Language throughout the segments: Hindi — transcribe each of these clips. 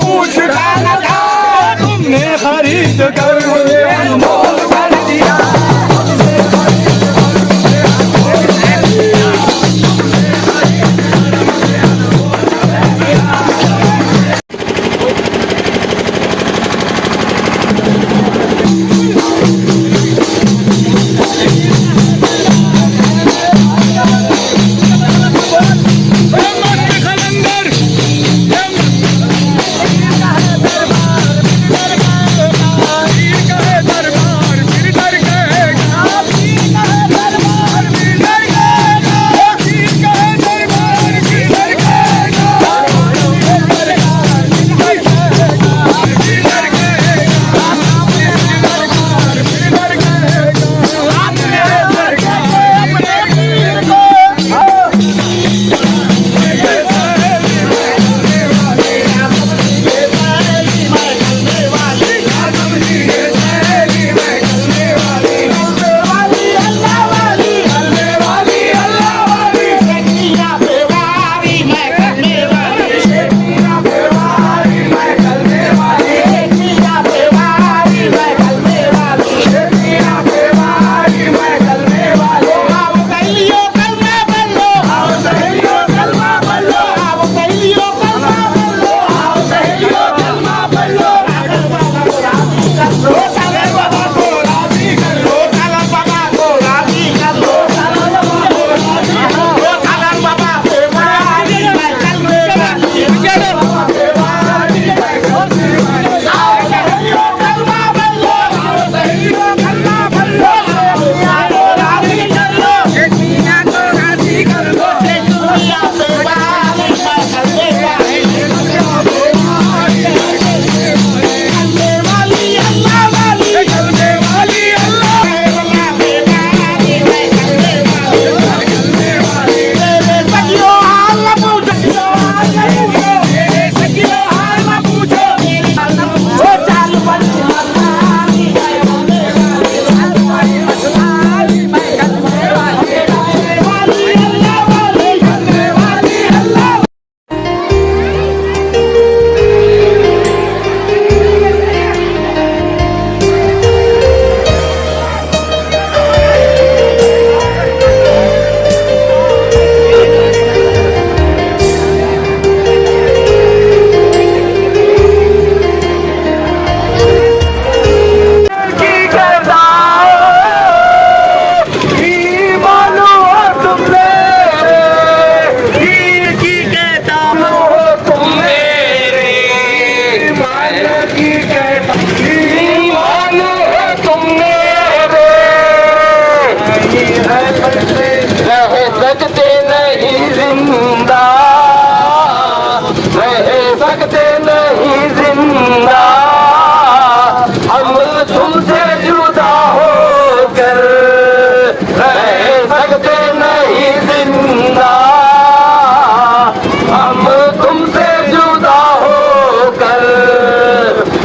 पूछना न था तुमने खरीद कर मुझे अनमोल कर दिया।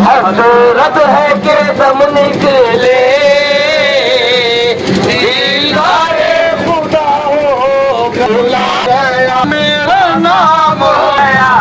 हसरत है के दम निकले दीदारे खुदा हो गया मेरा नाम होया।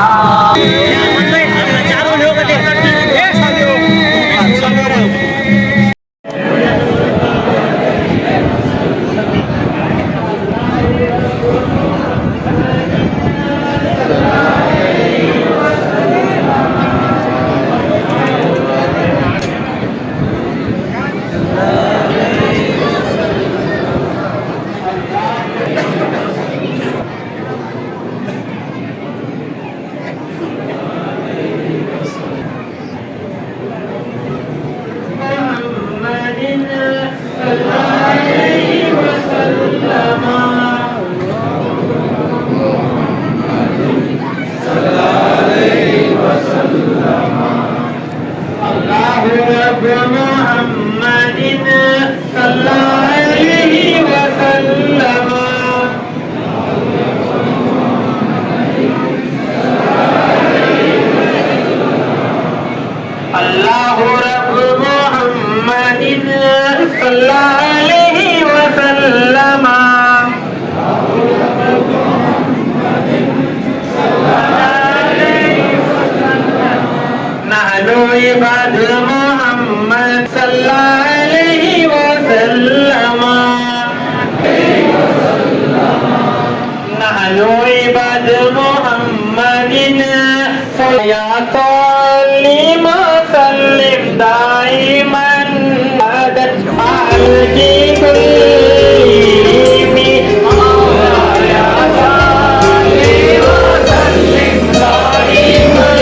इबाद मोहम्मद सल्लल्लाहु अलैहि वसल्लम नहनु इबाद मोहम्मदिन या सल्लिम सल्लिम दाइमन अदद अल की कुल्ली या सल्लिम सल्लिम दाइमन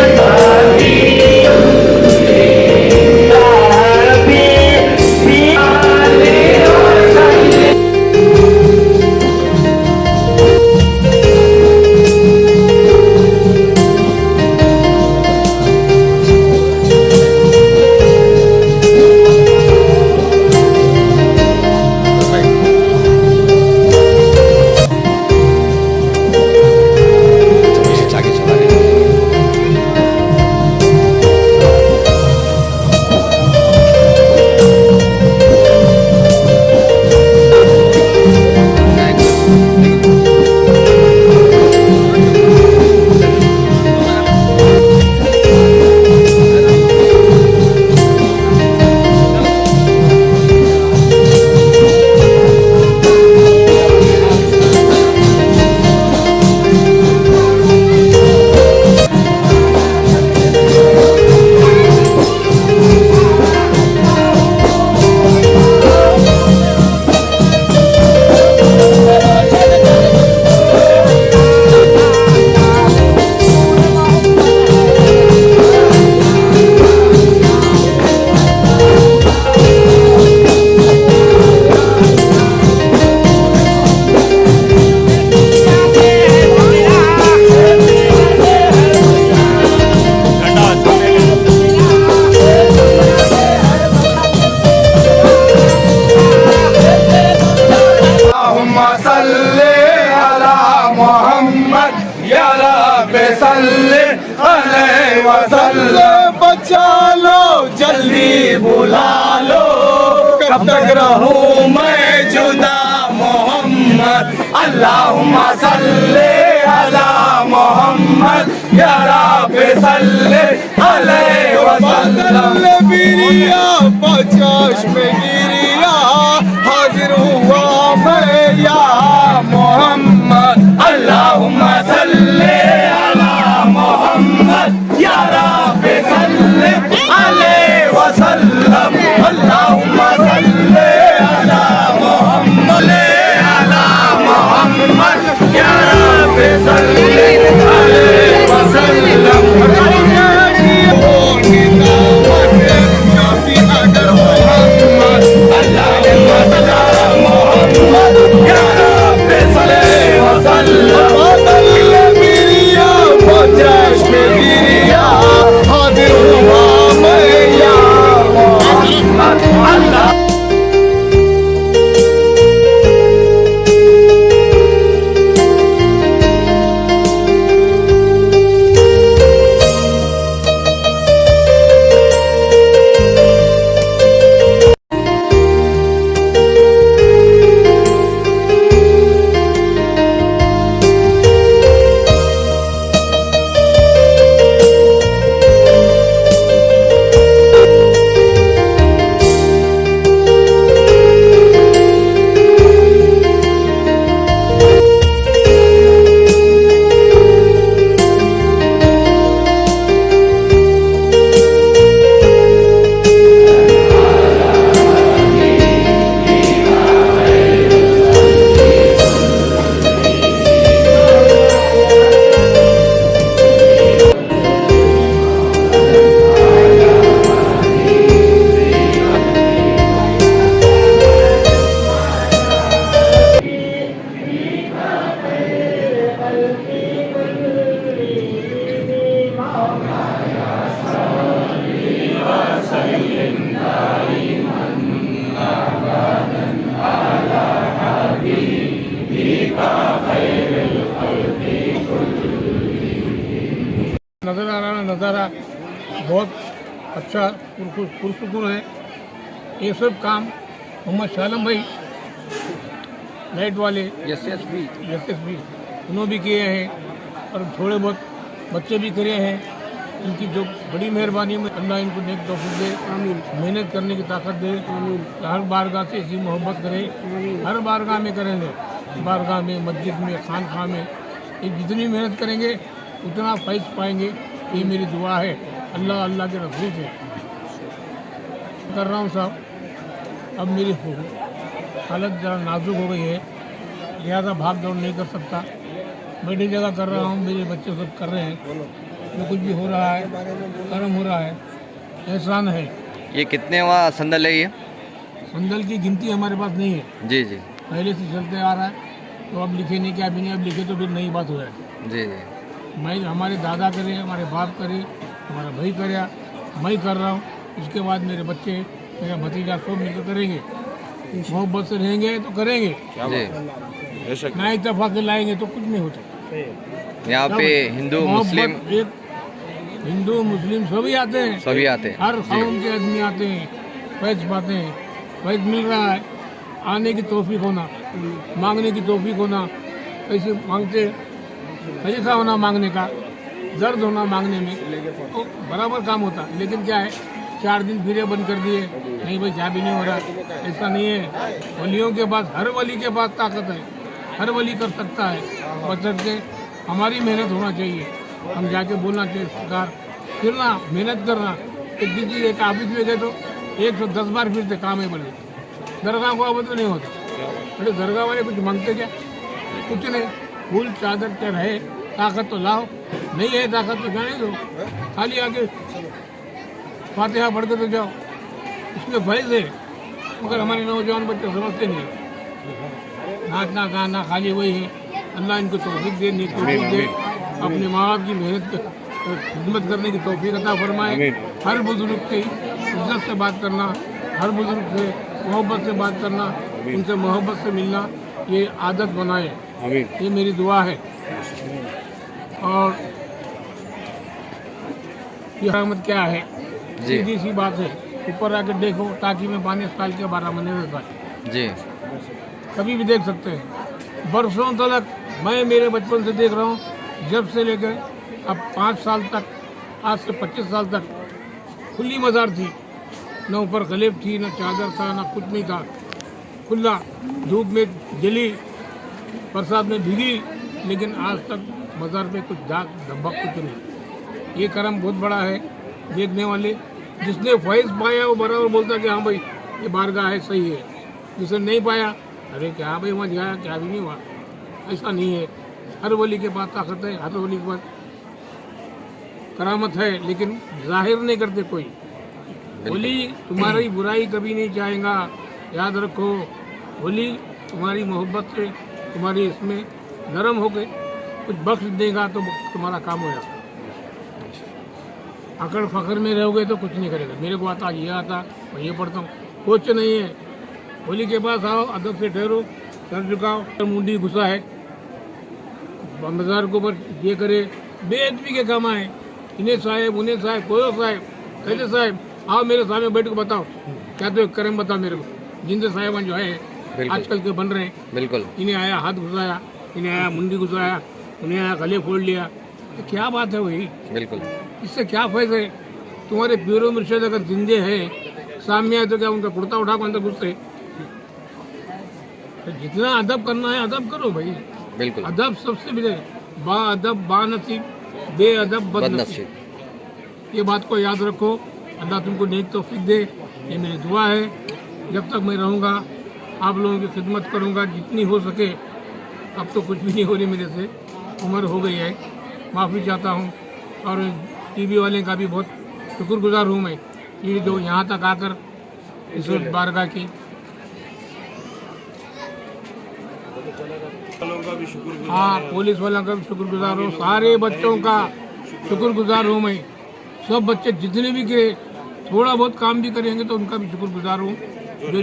बचा लो जल्दी बुला लो कब तक रहूं मैं जुदा मोहम्मद अल्लाहुम्मा सल्ले अला मोहम्मद या रब्बी सल्ले अलैहि वसल्लम बिरिया पचाश में गिरिया हाजिर हुआ मैं या मोहम्मद अल्लाहुम्मा सल्ले अला मोहम्मद या रब्बी सल्ले अलैहि वसल्लम अल्लाहुम्मा सल्ले अला मोहम्मद या रब्बी सल्ले अलैहि वसल्लम नज़र आ रहा नज़ारा बहुत अच्छा पुरसुकून है। ये सब काम मोहम्मद शालम भाई लाइट वाले एसएसबी उन्होंने भी किए हैं और थोड़े बहुत बच्चे भी करे हैं। इनकी जो बड़ी मेहरबानी है, अल्लाह इनको नेक तौफीक दे, मेहनत करने की ताकत दे, हर बारगाह से ऐसी मोहब्बत करे, हर बारगाह में करेंगे, बारगाह में, मस्जिद में, खानखा में, ये जितनी मेहनत करेंगे उतना फैज़ पाएंगे। ये मेरी दुआ है अल्लाह के रसूल से कर रहा हूँ साहब। अब मेरी हालत ज़रा नाजुक हो गई है, ज़्यादा भाग दौड़ नहीं कर सकता, बैठी जगह कर रहा हूँ, मेरे बच्चे सब कर रहे हैं, जो कुछ भी हो रहा है कर्म हो रहा है, एहसान है। ये कितने वहाँ संदल है ये? संदल की गिनती हमारे पास नहीं है, जी जी पहले से चलते आ रहा है, तो अब लिखे नहीं, क्या भी नहीं, अब लिखे तो फिर नई बात हो जाए। जी जी मैं, हमारे दादा करे, हमारे बाप करे, हमारा भाई करे, मैं कर रहा हूँ, उसके बाद मेरे बच्चे, मेरा भतीजा सब मिलकर करेंगे, मोहब्बत से रहेंगे तो करेंगे, जी। ना इत्तेफाक से लाएंगे तो कुछ नहीं होता। यहाँ पे हिंदू मुस्लिम मोहब्बत एक, हिंदू मुस्लिम सभी आते हैं, सभी आते हैं। हर जी कौम के आदमी आते हैं, फैज पाते हैं, फैज मिल रहा है, आने की तौफीक होना, मांगने की तौफीक होना, कैसे मांगते, तरीका होना मांगने का, दर्द होना मांगने में, तो बराबर काम होता। लेकिन क्या है, 4 दिन फिर बंद कर दिए, नहीं भाई क्या भी नहीं हो रहा, ऐसा नहीं है। वलियों के पास, हर वली के पास ताकत है, हर वली कर सकता है, बशर्ते हमारी मेहनत होना चाहिए, हम जाके बोलना चाहिए सरकार, फिरना, मेहनत करना। एक दिन की एक ऑफिस में गए तो 110 बार फिरते, काम है बड़े, दरगाह को अब तो नहीं होता। अरे दरगाह वाले कुछ मांगते क्या, कुछ नहीं, फूल चादर क्या रहे, ताकत तो लाओ, नहीं है ताकत तो जाने दो, खाली आके फातिहा पढ़ के तो जाओ, इसमें फैज़ है। मगर हमारे नौजवान बच्चे समझते नहीं, नाचना गाना खाली वही है। अल्लाह इनको तौफीक दे, नेक तौफीक दे, अपने माँ बाप की मेहनत खिदमत करने की तौफीक अता फरमाए। हर बुजुर्ग से इज्जत से बात करना, हर बुजुर्ग से मोहब्बत से बात करना, उनसे मोहब्बत से मिलना, ये आदत बनाए, ये मेरी दुआ है। और ये रहमत क्या है, सीधी सी बात है, ऊपर आके देखो, टाकी में पानी साल के 12 महीने रहता है जी। कभी भी देख सकते हैं। बरसों तक मैं मेरे बचपन से देख रहा हूँ, जब से लेकर अब 5 साल तक, आज से 25 साल तक खुली मज़ार थी, न ऊपर गलेब थी, न चादर था, न कुछ नहीं था, खुला, धूप में जली, बरसात में भीगी, लेकिन आज तक मज़ार पे कुछ दाग धब्बा कुछ नहीं। ये करम बहुत बड़ा है। देखने वाले, जिसने फैज़ पाया वो बराबर बोलता कि हाँ भाई ये बारगाह है, सही है। जिसने नहीं पाया, अरे क्या भाई वहाँ गया, क्या भी नहीं हुआ, ऐसा नहीं है। हर वली के पास ताकत है, हर वली के पास करामत है, लेकिन जाहिर नहीं करते कोई। वली तुम्हारी बुराई कभी नहीं चाहेगा, याद रखो। वली तुम्हारी मोहब्बत से, तुम्हारी इसमें नरम होकर कुछ बख्श देगा तो तुम्हारा काम हो जाता। अकड़ फकर में रहोगे तो कुछ नहीं करेगा। मेरे को आता, ये आता, मैं ये पढ़ता हूँ, कुछ नहीं है। वली के पास आओ, अदब से ठहरो, सर झुकाओ, मुंडी घुसा है, मज़ार के ऊपर ये करे, बेअदबी के काम आए, इन्हें साहेब, उन्हें साहेब, कोई साहेब, कैसे साहेब, आओ मेरे सामने बैठ के बताओ, क्या तो एक करम बताओ मेरे को। जिंदे साहेबान जो है आजकल के बन रहे हैं, बिल्कुल, इन्हें आया हाथ घुसाया, इन्हें आया मुंडी घुसाया, उन्हें आया गले फोड़ लिया, तो क्या बात है वही, बिल्कुल। इससे क्या फायदा है। तुम्हारे पीरो मुर्शिद अगर जिंदे हैं, सामने आए तो क्या उनका कुर्ता उठा कर अंदर घुसते। तो जितना अदब करना है अदब करो भाई, बिल्कुल। अदब सबसे मिले, बा अदब बा नसीब, बे अदब बद नसीब। ये बात को याद रखो। अल्लाह तुमको नेक तौफीक दे, ये मेरी दुआ है। जब तक मैं रहूँगा आप लोगों की खिदमत करूँगा जितनी हो सके। अब तो कुछ भी नहीं हो रही मेरे से, उम्र हो गई है, माफ़ी चाहता हूँ। और टीवी वाले का भी बहुत शुक्रगुजार हूँ मैं, ये जो यहाँ तक आकर इस बारगाह की, हाँ पुलिस वालों का भी शुक्रगुजार हूँ, सारे बच्चों का शुक्रगुजार हूँ मैं। सब बच्चे जितने भी के थोड़ा बहुत काम भी करेंगे तो उनका भी शुक्रगुजार हूँ, जो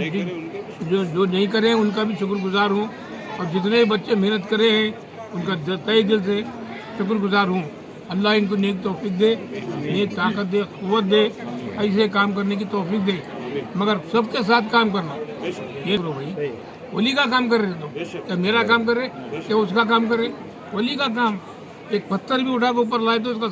जो जो नहीं करें उनका भी शुक्रगुजार हूँ, और जितने बच्चे मेहनत करे हैं उनका तहे दिल से शुक्रगुजार हूँ। अल्लाह इनको नेक तौफीक दे, नेक ताकत दे, क़ुव्वत दे, ऐसे काम करने की तौफीक दे। मगर सबके साथ काम करना, ये करो भाई। वली का काम कर रहे तो क्या मेरा काम कर रहे, क्या उसका काम कर रहे? वली का काम, एक पत्थर भी उठा के ऊपर लाए तो उसका